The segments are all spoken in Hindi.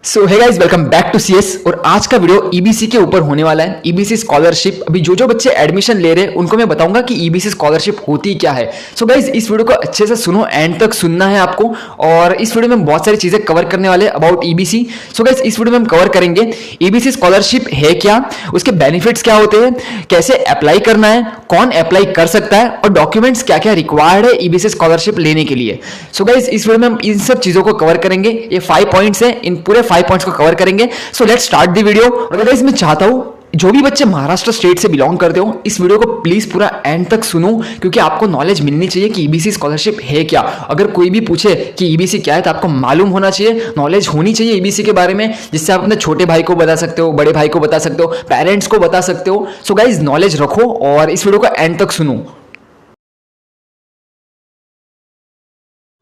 So hey guys, welcome back to CS. और आज का वीडियो ईबीसी के ऊपर होने वाला है। ईबीसी स्कॉलरशिप, अभी जो बच्चे एडमिशन ले रहे हैं उनको मैं बताऊंगा कि ईबीसी स्कॉलरशिप होती क्या है। सो गाइस, इस वीडियो को अच्छे से सुनो, एंड तक सुनना है आपको। और इस वीडियो में बहुत सारी चीजें कवर करने वाले अबाउट ईबीसी। सो गाइस, इस वीडियो में हम कवर करेंगे ईबीसी स्कॉलरशिप है क्या, उसके बेनिफिट्स क्या होते हैं, कैसे अप्लाई करना है, कौन अप्लाई कर सकता है, और डॉक्यूमेंट्स क्या क्या रिक्वायर्ड है ईबीसी स्कॉलरशिप लेने के लिए। सो गाइस, इस वीडियो में हम इन सब चीजों को कवर करेंगे। ये 5 पॉइंट्स हैं, इन पूरे 5 पॉइंट्स को कवर करेंगे। So let's start the video. और गाइस, मैं चाहता हूं जो भी बच्चे महाराष्ट्र स्टेट से बिलोंग करते हो, इस वीडियो को प्लीज पूरा एंड तक सुनो, क्योंकि आपको नॉलेज मिलनी चाहिए कि ईबीसी स्कॉलरशिप है क्या। अगर कोई भी पूछे कि ईबीसी क्या है तो आपको मालूम होना चाहिए, नॉलेज होनी चाहिए ईबीसी के बारे में, जिससे आप अपने छोटे भाई को बता सकते हो, बड़े भाई को बता सकते हो, पेरेंट्स को बता सकते हो। सो गाइस, नॉलेज रखो और इस वीडियो को एंड तक सुनो।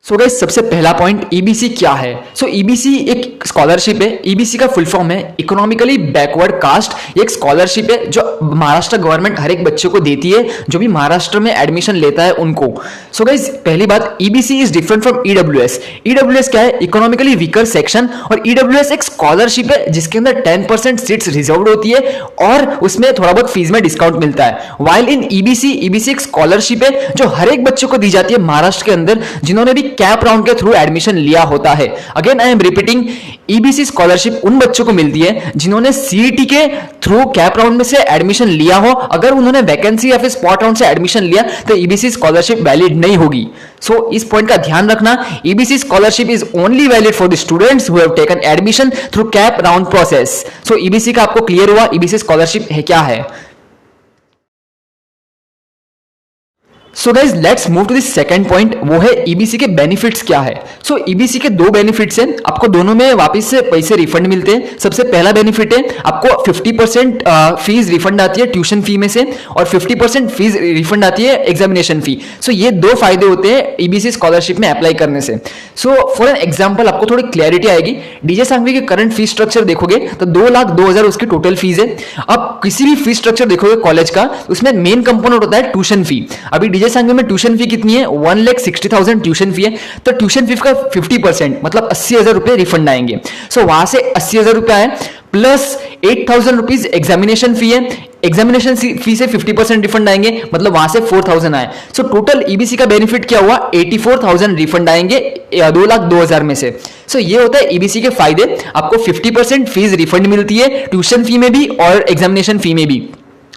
सो गाइस, सबसे पहला पॉइंट, ईबीसी क्या है। सो ईबीसी एक स्कॉलरशिप है। ईबीसी का फुल फॉर्म है इकोनॉमिकली बैकवर्ड कास्ट। ये एक स्कॉलरशिप है जो महाराष्ट्र गवर्नमेंट हर एक बच्चे को देती है जो भी महाराष्ट्र में एडमिशन लेता है उनको। सो गाइस, पहली बात, EBC is different from EWS. EWS क्या है? Economically weaker section. और ईडब्ल्यूएस एक स्कॉलरशिप है जिसके अंदर 10% सीट्स रिजर्व होती है और उसमें थोड़ा बहुत फीस में डिस्काउंट मिलता है। वाइल इन ईबीसी एक स्कॉलरशिप है जो हर एक बच्चे को दी जाती है महाराष्ट्र के अंदर जिन्होंने भी कैप राउंड के थ्रू एडमिशन लिया होता है। Again I am repeating, EBC scholarship उन बच्चों को मिलती है जिन्होंने सीईटी के थ्रू कैप राउंड में से एडमिशन लिया हो। अगर उन्होंने वैकेंसी या फिर स्पॉट राउंड से एडमिशन लिया तो ईबीसी स्कॉलरशिप वैलिड नहीं होगी। सो इस पॉइंट का ध्यान रखना। EBC scholarship is only valid for the students who have taken admission through CAP round process. So EBC का आपको क्लियर हुआ ईबीसी स्कॉलरशिप है क्या है। So guys, let's move to the second point, वो है ईबीसी के बेनिफिट्स क्या है। सो ईबीसी के दो बेनिफिट्स हैं, आपको दोनों में वापस से पैसे रिफंड मिलते हैं। सबसे पहला बेनिफिट है आपको 50% फीस रिफंड आती है ट्यूशन फी में से, और 50% फीस रिफंड आती है एग्जामिनेशन फी। सो ये दो फायदे होते हैं ईबीसी स्कॉलरशिप में अप्लाई करने से। सो फॉर एन एग्जाम्पल आपको थोड़ी क्लैरिटी आएगी। डीजे सांघवी के करंट फीस स्ट्रक्चर देखोगे तो 2,02,000 उसकी टोटल फीस है। अब किसी भी फीस स्ट्रक्चर देखोगे कॉलेज का, उसमें मेन कंपोनेंट होता है ट्यूशन फी। अभी डीजे सांघवी में ट्यूशन फी कितनी है? 1,60,000 ट्यूशन फी है। तो ट्यूशन फी का 50% मतलब 80,000 रुपए रिफंड आएंगे। सो वहां से 80,000 रुपए आए, प्लस 8,000 रुपीज एग्जामिनेशन फी है। एग्जामिनेशन फी से 50% रिफंड आएंगे, मतलब वहां से 4,000 आए। सो टोटल ईबीसी का बेनिफिट क्या हुआ? 84,000 रिफंड आएंगे 2,02,000 में से। सो ये होता है ईबीसी के फायदे। आपको 50% फीस रिफंड मिलती है ट्यूशन फी में भी और एग्जामिनेशन फी में भी।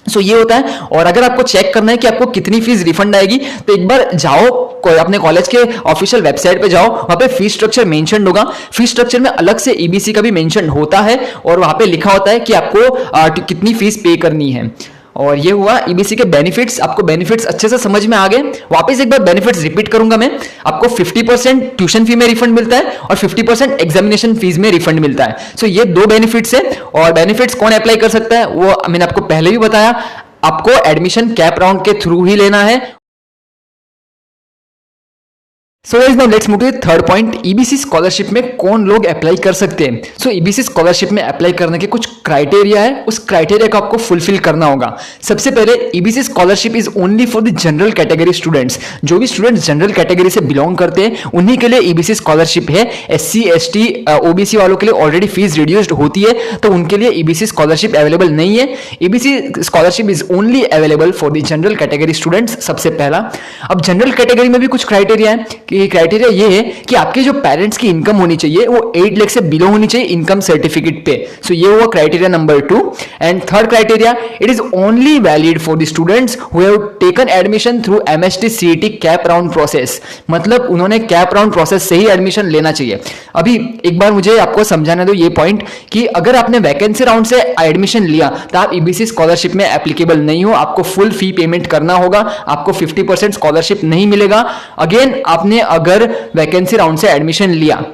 सो ये होता है। और अगर आपको चेक करना है कि आपको कितनी फीस रिफंड आएगी तो एक बार जाओ अपने कॉलेज के ऑफिशियल वेबसाइट पे जाओ, वहां पे फीस स्ट्रक्चर मेंशन होगा। फीस स्ट्रक्चर में अलग से ईबीसी का भी मेंशन होता है और वहां पे लिखा होता है कि आपको कितनी फीस पे करनी है। और ये हुआ ईबीसी के बेनिफिट्स। आपको बेनिफिट्स अच्छे से समझ में आ गए। वापस एक बार बेनिफिट्स रिपीट करूंगा मैं। आपको 50% ट्यूशन फी में रिफंड मिलता है और 50% एग्जामिनेशन फीस में रिफंड मिलता है। सो ये दो बेनिफिट्स है। और बेनिफिट्स कौन अप्लाई कर सकता है वो मैंने आपको पहले भी बताया, आपको एडमिशन कैप राउंड के थ्रू ही लेना है। So guys, now let's move to the third point, EBC scholarship में कौन लोग अप्लाई कर सकते हैं। सो ईबीसी स्कॉलरशिप में अप्लाई करने के कुछ क्राइटेरिया है, उस क्राइटेरिया को आपको फुलफिल करना होगा। सबसे पहले, EBC scholarship is only for the general category students. जो भी स्टूडेंट्स जनरल कैटेगरी से बिलोंग करते हैं उन्हीं के लिए ईबीसी स्कॉलरशिप है। एससी, एसटी, ओबीसी वालों के लिए ऑलरेडी फीस रिड्यूस्ड होती है, तो उनके लिए ईबीसी स्कॉलरशिप अवेलेबल नहीं है। EBC scholarship is only available for the general category students, सबसे पहला। अब जनरल कैटेगरी में भी कुछ क्राइटेरिया है। क्राइटेरिया ये है कि आपके जो पेरेंट्स की इनकम होनी चाहिए वो 8 लाख से बिलो होनी चाहिए इनकम सर्टिफिकेट पे। सो ये हुआ criteria number 2। And third criteria, it is only valid for the students who have taken admission through MST CET CAP round process. मतलब उन्होंने कैप राउंड प्रोसेस से ही एडमिशन लेना चाहिए। अभी एक बार मुझे आपको समझाने दो ये पॉइंट कि अगर आपने वैकेंसी राउंड से एडमिशन लिया तो आप ईबीसी स्कॉलरशिप में एप्लीकेबल नहीं हो, आपको फुल फी पेमेंट करना होगा, आपको 50% स्कॉलरशिप नहीं मिलेगा। अगेन, आपने अगर वैकेंसी राउंड से एडमिशन लिया।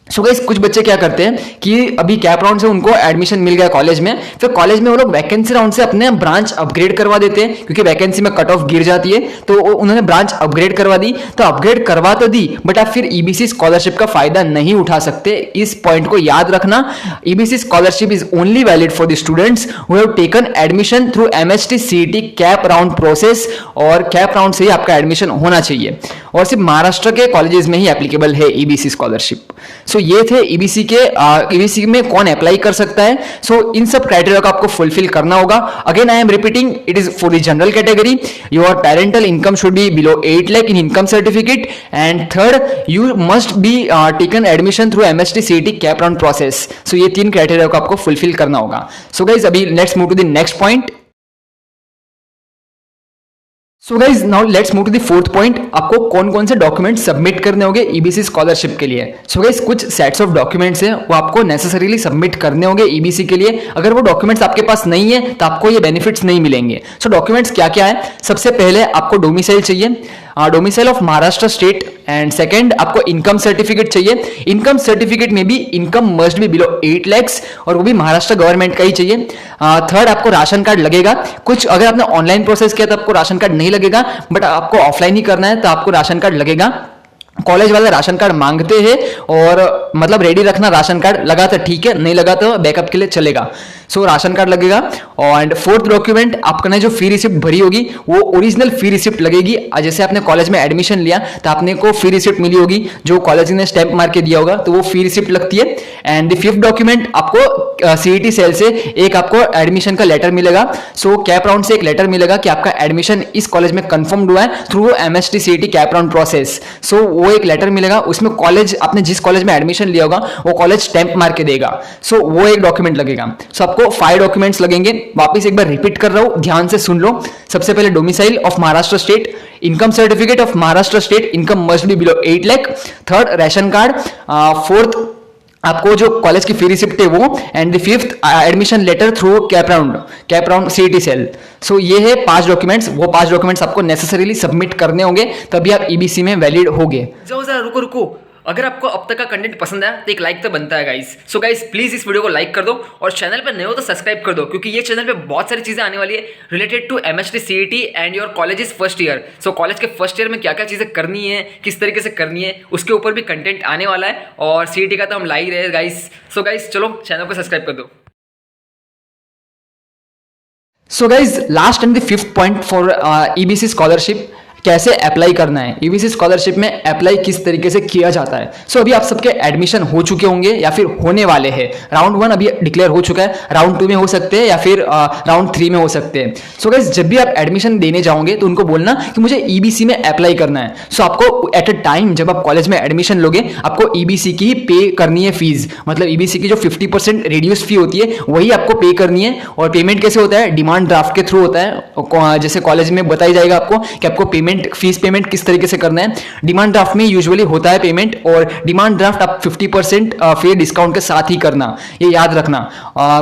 सो गाइस, कुछ बच्चे क्या करते हैं कि अभी कैप राउंड से उनको एडमिशन मिल गया कॉलेज में, फिर कॉलेज में वो लोग वैकेंसी राउंड से अपने ब्रांच अपग्रेड करवा देते हैं, क्योंकि वैकेंसी में कट ऑफ गिर जाती है, तो उन्होंने ब्रांच अपग्रेड करवा दी। तो अपग्रेड करवा तो दी, बट आप फिर ईबीसी स्कॉलरशिप का फायदा नहीं उठा सकते। इस पॉइंट को याद रखना। EBC scholarship is only valid for the students who have taken admission through MST CET CAP round process, और कैप राउंड से ही आपका एडमिशन होना चाहिए। और सिर्फ महाराष्ट्र के कॉलेजेस में ही एप्लीकेबल है ईबीसी स्कॉलरशिप। सो ये थे ईबीसी के, ईबीसी में कौन अप्लाई कर सकता है। सो इन सब क्राइटेरिया को आपको फुलफिल करना होगा। Again I am repeating, it is for the general category, your parental income should be below 8 lakh in income certificate, and third you must be taken admission through MST CET CAP round process. So ये 3 क्राइटेरिया को आपको फुलफिल करना होगा। सो गाइज अभी let's move to the next point. So guys now let's move to the fourth point, आपको कौन कौन से डॉक्यूमेंट सबमिट करने होंगे ईबीसी स्कॉलरशिप के लिए। सो गाइज कुछ सेट्स ऑफ डॉक्यूमेंट्स हैं वो आपको नेसेसरीली सबमिट करने होंगे ईबीसी के लिए। अगर वो डॉक्यूमेंट्स आपके पास नहीं है तो आपको ये बेनिफिट्स नहीं मिलेंगे। सो डॉक्यूमेंट्स क्या क्या है, सबसे पहले आपको डोमिसाइल चाहिए, domicile of Maharashtra state, and second आपको इनकम सर्टिफिकेट चाहिए। इनकम सर्टिफिकेट में भी income must be below 8 lakhs और वो भी महाराष्ट्र गवर्नमेंट का ही चाहिए। थर्ड आपको राशन कार्ड लगेगा। कुछ अगर आपने ऑनलाइन प्रोसेस किया तो आपको राशन कार्ड नहीं लगेगा, बट आपको ऑफलाइन ही करना है तो आपको राशन कार्ड लगेगा। कॉलेज वाले राशन कार्ड मांगते हैं और मतलब रेडी रखना, राशन कार्ड लगा तो ठीक है, नहीं लगा तो बैकअप के लिए चलेगा। सो राशन कार्ड लगेगा। और फोर्थ डॉक्यूमेंट आपने जो फी रिसिप्ट भरी होगी वो ओरिजिनल फी रिसिप्ट लगेगी। जैसे आपने कॉलेज में एडमिशन लिया तो आपने को फी रिसिप्ट मिली होगी, जो कॉलेज ने स्टैंप मार के दिया होगा, तो वो फी रिसिप्ट लगती है। एंड द फिफ्थ डॉक्यूमेंट आपको सीईटी सेल से एक आपको एडमिशन का लेटर मिलेगा। सो कैप राउंड से एक लेटर मिलेगा कि आपका एडमिशन इस कॉलेज में कंफर्म्ड हुआ है through MST CET CAP round process. So वो एक लेटर मिलेगा, उसमें कॉलेज आपने जिस कॉलेज में एडमिशन लिया होगा वो कॉलेज स्टैंप मार के देगा। सो वो एक डॉक्यूमेंट लगेगा। सो आपको 5 डॉक्यूमेंट्स लगेंगे। वापस एक बार रिपीट कर रहा हूं, ध्यान से सुन लो। सबसे पहले domicile of Maharashtra state, income certificate of Maharashtra state, income must be below 8 lakh. Third ration card. Fourth आपको जो कॉलेज की फी रिसिप्ट है वो, and the fifth admission letter through CAP round CET cell. So ये है 5 डॉक्यूमेंट्स। वो 5 डॉक्यूमेंट्स आपको नेसेसरीली सबमिट करने होंगे, तभी आप ईबीसी में वैलिड होगे। जाओ जरा रुको, अगर आपको अब तक का कंटेंट पसंद आया तो एक लाइक तो बनता है गाइस। सो गाइस प्लीज इस वीडियो को लाइक कर दो और चैनल पर नए हो तो सब्सक्राइब कर दो, क्योंकि ये चैनल पे बहुत सारी चीजें आने वाली है related to MST CET and your college first year. So college के फर्स्ट ईयर में क्या क्या चीजें करनी है, किस तरीके से करनी है, उसके ऊपर भी कंटेंट आने वाला है। और सीईटी का तो हम ला ही रहे गाइस। सो गाइस चलो चैनल को सब्सक्राइब कर दो। So guys last and the fifth point for EBC scholarship, कैसे अप्लाई करना है। ईबीसी स्कॉलरशिप में अप्लाई किस तरीके से किया जाता है। सो अभी आप सबके एडमिशन हो चुके होंगे या फिर होने वाले हैं। राउंड 1 अभी डिक्लेयर हो चुका है, राउंड 2 में हो सकते हैं या फिर राउंड 3 में हो सकते हैं। सो गाइस जब भी आप एडमिशन देने जाओगे तो उनको बोलना कि मुझे ईबीसी में अप्लाई करना है। सो आपको एट अ टाइम जब आप कॉलेज में एडमिशन लोगे आपको ईबीसी की पे करनी है फीस, मतलब ईबीसी की जो 50% रिड्यूस फी होती है वही आपको पे करनी है। और पेमेंट कैसे होता है, डिमांड ड्राफ्ट के थ्रू होता है। जैसे कॉलेज में बताई जाएगा आपको कि आपको फीस पेमेंट किस तरीके से करना है। डिमांड ड्राफ्ट में यूजुअली होता है पेमेंट, और डिमांड ड्राफ्ट आप 50% फेयर डिस्काउंट के साथ ही करना, ये याद रखना।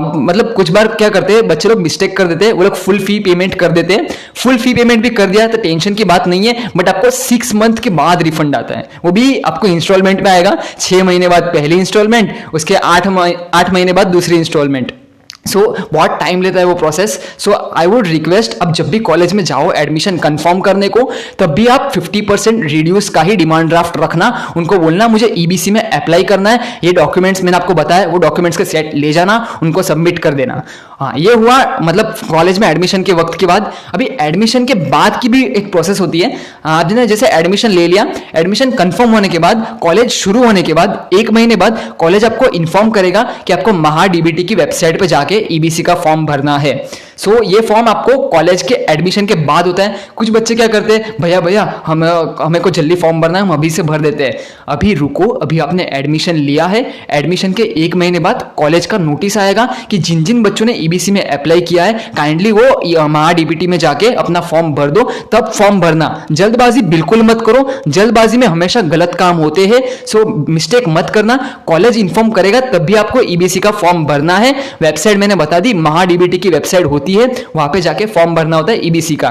मतलब कुछ बार क्या करते हैं बच्चे लोग, मिस्टेक कर देते हैं, वो लोग फुल फी पेमेंट कर देते हैं। फुल फी पेमेंट भी कर दिया तो टेंशन की बात नहीं है, बट आपको 6 मंथ के बाद रिफंड आता है, वो भी आपको इंस्टॉलमेंट में आएगा। 6 महीने बाद पहली इंस्टॉलमेंट, उसके 8 महीने बाद दूसरी इंस्टॉलमेंट। सो बहुत टाइम लेता है वो process. So I would request, अब जब भी कॉलेज में जाओ एडमिशन कंफर्म करने को, तब भी आप 50% रिड्यूस का ही डिमांड ड्राफ्ट रखना। उनको बोलना मुझे ईबीसी में अप्लाई करना है, ये डॉक्यूमेंट्स मैंने आपको बताया, वो डॉक्यूमेंट्स के सेट ले जाना, उनको सबमिट कर देना। हाँ, ये हुआ मतलब कॉलेज में एडमिशन के वक्त के बाद। अभी एडमिशन के बाद की भी एक प्रोसेस होती है। आपने जैसे एडमिशन ले लिया, एडमिशन कंफर्म होने के बाद, कॉलेज शुरू होने के बाद 1 महीने बाद कॉलेज आपको इन्फॉर्म करेगा कि आपको महाडीबीटी की वेबसाइट पर जाके ईबीसी का फॉर्म भरना है। सो ये फॉर्म आपको कॉलेज के एडमिशन के बाद होता है। कुछ बच्चे क्या करते हैं, भैया हमें को जल्दी फॉर्म भरना है, हम अभी से भर देते हैं। अभी रुको, अभी आपने एडमिशन लिया है, एडमिशन के 1 महीने बाद कॉलेज का नोटिस आएगा कि जिन जिन बच्चों ने ईबीसी में अप्लाई किया है काइंडली वो महाडीबीटी में जाके अपना फॉर्म भर दो, तब फॉर्म भरना। जल्दबाजी बिल्कुल मत करो, जल्दबाजी में हमेशा गलत काम होते हैं। सो मिस्टेक मत करना, कॉलेज इन्फॉर्म करेगा तब भी आपको ईबीसी का फॉर्म भरना है। वेबसाइट मैंने बता दी, महाडीबीटी की वेबसाइट होती है, वहां पे जाके फॉर्म भरना होता है ईबीसी का।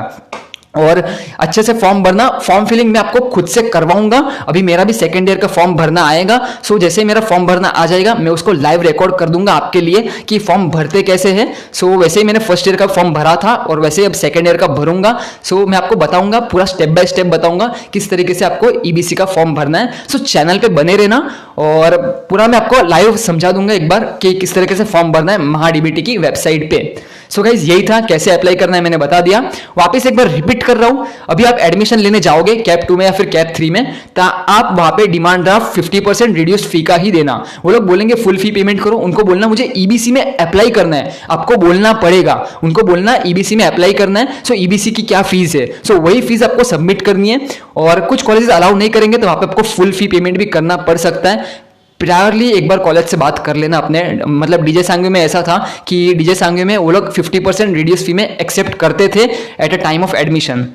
और अच्छे से फॉर्म भरना। फॉर्म फिलिंग मैं आपको खुद से करवाऊंगा, अभी मेरा भी सेकेंड ईयर का फॉर्म भरना आएगा। सो जैसे मेरा फॉर्म भरना आ जाएगा मैं उसको लाइव रिकॉर्ड कर दूंगा आपके लिए कि फॉर्म भरते कैसे हैं। सो वैसे ही मैंने फर्स्ट ईयर का फॉर्म भरा था और वैसे ही अब सेकेंड ईयर का भरूंगा। सो मैं आपको बताऊंगा, पूरा स्टेप बाय स्टेप बताऊंगा किस तरीके से आपको ईबीसी का फॉर्म भरना है। सो चैनल पे बने रहना और पूरा मैं आपको लाइव समझा दूंगा एक बार कि किस तरीके से फॉर्म भरना है महाडीबीटी की वेबसाइट पे। सो गाइज यही था, कैसे अप्लाई करना है मैंने बता दिया। वापस एक बार रिपीट रिपीट कर रहा हूं, अभी आप एडमिशन लेने जाओगे कैप 2 में या फिर कैप 3 में, तो आप वहां पे डिमांड ड्राफ्ट 50% रिड्यूस्ड फी का ही देना। वो लोग बोलेंगे फुल फी पेमेंट करो, उनको बोलना मुझे ईबीसी में अप्लाई करना है, आपको बोलना पड़ेगा, उनको बोलना ईबीसी में अप्लाई करना है। सो ईबीसी की क्या फीस है, सो वही फीस आपको सबमिट करनी है। और कुछ कॉलेजेस अलाउ नहीं करेंगे तो वहां पे आपको फुल फी पेमेंट भी करना पड़ सकता है। प्रायरली एक बार कॉलेज से बात कर लेना अपने, मतलब डीजे सांगवी में ऐसा था कि डीजे सांगवी में वो लोग 50% रिड्यूस फी में एक्सेप्ट करते थे at a time of admission.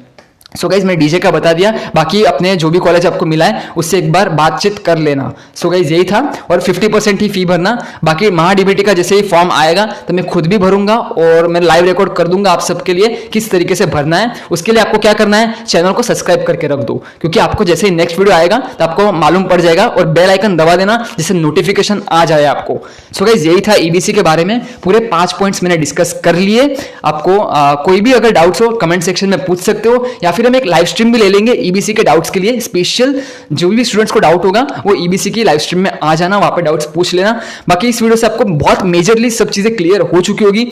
So guys मैं डीजे का बता दिया, बाकी अपने जो भी कॉलेज आपको मिला है उससे एक बार बातचीत कर लेना। सो गाइज यही था, और 50% ही फी भरना। बाकी महाडीबीटी का जैसे ही फॉर्म आएगा तो मैं खुद भी भरूंगा और मैं लाइव रिकॉर्ड कर दूंगा आप सबके लिए किस तरीके से भरना है। उसके लिए आपको क्या करना है, चैनल को सब्सक्राइब करके रख दो, क्योंकि आपको जैसे ही नेक्स्ट वीडियो आएगा तो आपको मालूम पड़ जाएगा, और बेल आइकन दबा देना जिससे नोटिफिकेशन आ जाए आपको। सो गाइज यही था ईबीसी के बारे में, पूरे 5 पॉइंट्स मैंने डिस्कस कर लिए। आपको कोई भी अगर डाउट्स हो कमेंट सेक्शन में पूछ सकते हो, या फिर हम एक लाइव स्ट्रीम भी ले लेंगे ईबीसी के डाउट्स के लिए स्पेशल। जो भी स्टूडेंट्स को डाउट होगा वो ईबीसी की लाइव स्ट्रीम में आ जाना, वहां पे डाउट्स पूछ लेना। बाकी इस वीडियो से आपको बहुत मेजरली सब चीजें क्लियर हो चुकी होगी,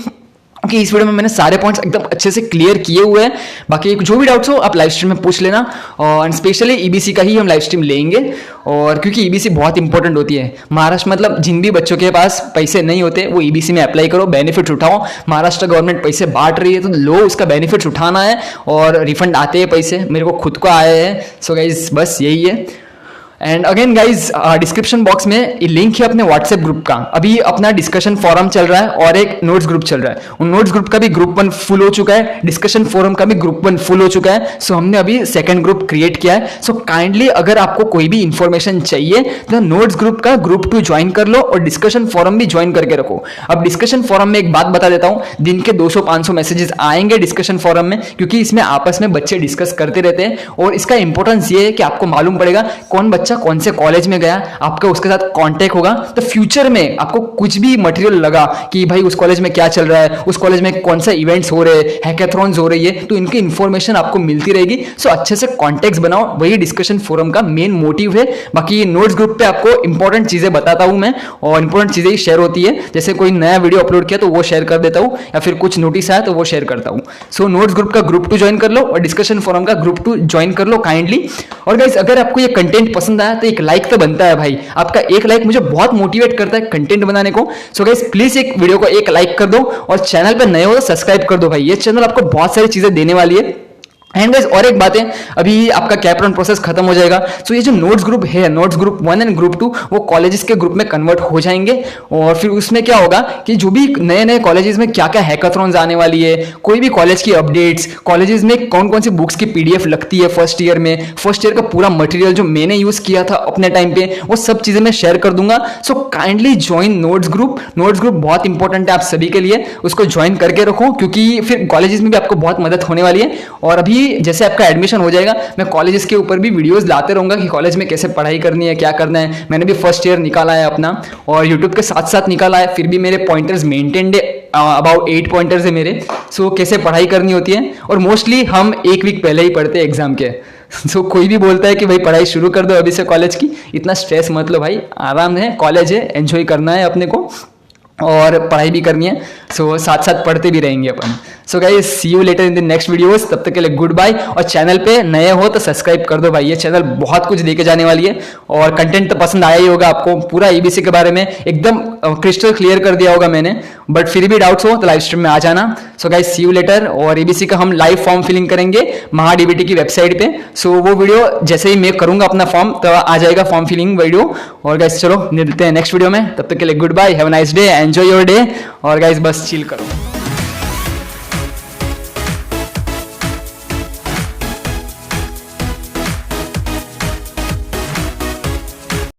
कि इस वीडियो में मैंने सारे पॉइंट्स एकदम अच्छे से क्लियर किए हुए हैं। बाकी जो भी डाउट्स हो आप लाइव स्ट्रीम में पूछ लेना, और स्पेशली ईबीसी का ही हम लाइव स्ट्रीम लेंगे, और क्योंकि ईबीसी बहुत इंपॉर्टेंट होती है। महाराष्ट्र मतलब जिन भी बच्चों के पास पैसे नहीं होते वो ईबीसी में अप्लाई करो, बेनिफिट्स उठाओ। महाराष्ट्र गवर्नमेंट पैसे बांट रही है तो लो उसका बेनिफिट्स उठाना है, और रिफंड आते हैं पैसे, मेरे को खुद को आए हैं। सो गाइज बस यही है। And again guys description box में लिंक है अपने व्हाट्सएप ग्रुप का। अभी अपना डिस्कशन फोरम चल रहा है और एक नोट्स ग्रुप चल रहा है। उन नोट्स ग्रुप का भी ग्रुप 1 फुल हो चुका है, डिस्कशन फोरम का भी ग्रुप 1 फुल हो चुका है। सो हमने अभी सेकंड ग्रुप क्रिएट किया है। सो काइंडली अगर आपको कोई भी इंफॉर्मेशन चाहिए तो नोट्स ग्रुप का ग्रुप 2 ज्वाइन कर लो, और डिस्कशन फोरम भी ज्वाइन करके रखो। अब डिस्कशन फोरम में एक बात बता देता हूँ, दिन के 200-500 मैसेजेस आएंगे डिस्कशन फोरम में, क्योंकि इसमें आपस में बच्चे डिस्कस करते रहते हैं। और इसका इंपॉर्टेंस ये है कि आपको मालूम पड़ेगा कौन बच्चा कौन से कॉलेज में गया, आपका उसके साथ कांटेक्ट होगा। तो फ्यूचर में आपको कुछ भी मटेरियल लगा कि भाई उस कॉलेज में क्या चल रहा है, उस कॉलेज में कौन सा इवेंट्स हो रहे हैं, हैकाथॉन्स हो रही है, तो इनकी इंफॉर्मेशन आपको मिलती रहेगी। सो अच्छे से कॉन्टेक्ट बनाओ, वही डिस्कशन फोरम का मेन मोटिव है। बाकी नोट्स ग्रुप पे आपको इंपॉर्टेंट चीजें बताता हूं मैं, और इंपॉर्टेंट चीजें ही शेयर होती है। जैसे कोई नया वीडियो अपलोड किया तो वो शेयर कर देता हूं, या फिर कुछ नोटिस आया तो वो शेयर करता हूं। सो नोट्स ग्रुप का ग्रुप 2 ज्वाइन कर लो, और डिस्कशन फोरम का ग्रुप 2 ज्वाइन कर लो काइंडली। और गाइस अगर आपको ये कंटेंट पसंद आया तो एक लाइक तो बनता है भाई, आपका एक लाइक मुझे बहुत मोटिवेट करता है कंटेंट बनाने को। सो गाइस प्लीज एक वीडियो को एक लाइक कर दो, और चैनल पे नए हो तो सब्सक्राइब कर दो भाई, ये चैनल आपको बहुत सारी चीजें देने वाली है। एंड गाइस और एक बात है, अभी आपका कैप राउंड प्रोसेस खत्म हो जाएगा। सो ये जो नोट्स ग्रुप है, नोट्स ग्रुप 1 एंड ग्रुप 2, वो कॉलेजेस के ग्रुप में कन्वर्ट हो जाएंगे। और फिर उसमें क्या होगा कि जो भी नए नए कॉलेजेस में क्या क्या हैकाथॉन्स आने वाली है, कोई भी कॉलेज की अपडेट्स, कॉलेजेस में कौन कौन सी बुक्स की पीडीएफ लगती है फर्स्ट ईयर में, फर्स्ट ईयर का पूरा मटेरियल जो मैंने यूज किया था अपने टाइम पे, वो सब चीजें मैं शेयर कर दूंगा। So kindly join notes group. Notes group बहुत इंपॉर्टेंट है आप सभी के लिए, उसको ज्वाइन करके रखो, क्योंकि फिर कॉलेजेस में भी आपको बहुत मदद होने वाली है। और अभी जैसे आपका एडमिशन हो जाएगा, मैं कॉलेजेस के ऊपर भी वीडियोस लाते रहूंगा कि कॉलेज में कैसे पढ़ाई करनी है, क्या करना है। मैंने भी फर्स्ट ईयर निकाला है अपना, और यूट्यूब के साथ साथ निकाला है, फिर भी मेरे पॉइंटर्स मेंटेन्ड है, अबाउट 8 पॉइंटर्स है मेरे। सो कैसे पढ़ाई करनी होती है, और मोस्टली हम एक वीक पहले ही पढ़ते हैं एग्जाम के। सो कोई भी बोलता है कि भाई पढ़ाई शुरू कर दो अभी से कॉलेज की, इतना स्ट्रेस मत लो भाई, आराम है, कॉलेज है, एंजॉय करना है अपने को, और पढ़ाई भी करनी है। सो साथ साथ पढ़ते भी रहेंगे अपन। So guys see you later in the next videos, तब तक के लिए गुड बाय। और चैनल पे नए हो तो सब्सक्राइब कर दो भाई, ये चैनल बहुत कुछ लेके जाने वाली है। और कंटेंट तो पसंद आया ही होगा आपको, पूरा ईबीसी के बारे में एकदम क्रिस्टल क्लियर कर दिया होगा मैंने। बट फिर भी डाउट्स हो तो लाइव स्ट्रीम में आ जाना। So guys see you later. और ईबीसी का हम लाइव फॉर्म फिलिंग करेंगे महाडीबीटी की वेबसाइट पे। सो वो वीडियो जैसे ही मैं करूंगा अपना फॉर्म तो आ जाएगा फॉर्म फिलिंग वीडियो। और गाइस चलो मिलते हैं नेक्स्ट वीडियो में, तब तक के लिए good bye, have a nice day, enjoy your day. और गाइस बस चिल करो।